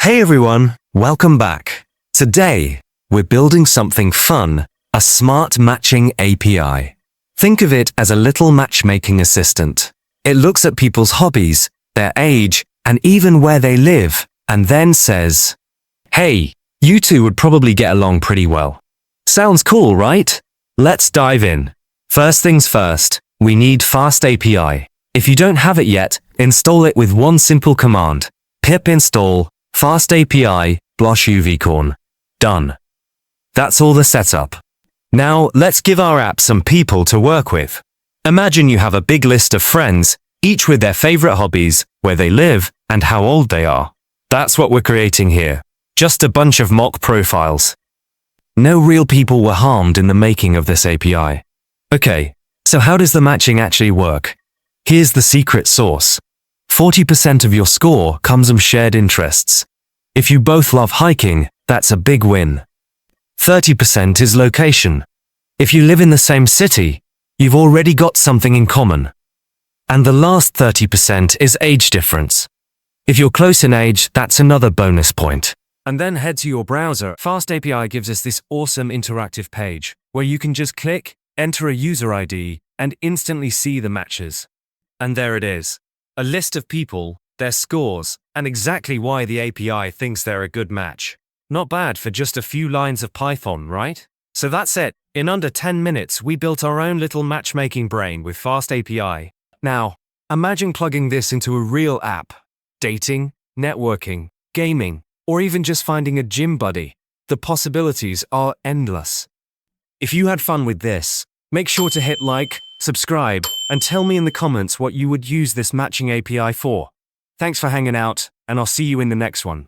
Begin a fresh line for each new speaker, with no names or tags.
Hey everyone, welcome back. Today, we're building something fun, a smart matching API. Think of it as a little matchmaking assistant. It looks at people's hobbies, their age, and even where they live, and then says, "Hey, you two would probably get along pretty well." Sounds cool, right? Let's dive in. First things first, we need FastAPI. If you don't have it yet, install it with one simple command, pip install FastAPI Uvicorn. Done. That's all the setup. Now, let's give our app some people to work with. Imagine you have a big list of friends, each with their favorite hobbies, where they live, and how old they are. That's what we're creating here. Just a bunch of mock profiles. No real people were harmed in the making of this API. Okay, so how does the matching actually work? Here's the secret sauce. 40% of your score comes from shared interests. If you both love hiking, that's a big win. 30% is location. If you live in the same city, you've already got something in common. And the last 30% is age difference. If you're close in age, that's another bonus point. And then head to your browser. FastAPI gives us this awesome interactive page where you can just click, enter a user ID, and instantly see the matches. And there it is. A list of people, their scores, and exactly why the API thinks they're a good match. Not bad for just a few lines of Python, right? So that's it. In under 10 minutes, we built our own little matchmaking brain with FastAPI. Now, imagine plugging this into a real app. Dating, networking, gaming, or even just finding a gym buddy. The possibilities are endless. If you had fun with this, make sure to hit like, subscribe, and tell me in the comments what you would use this matching API for. Thanks for hanging out, and I'll see you in the next one.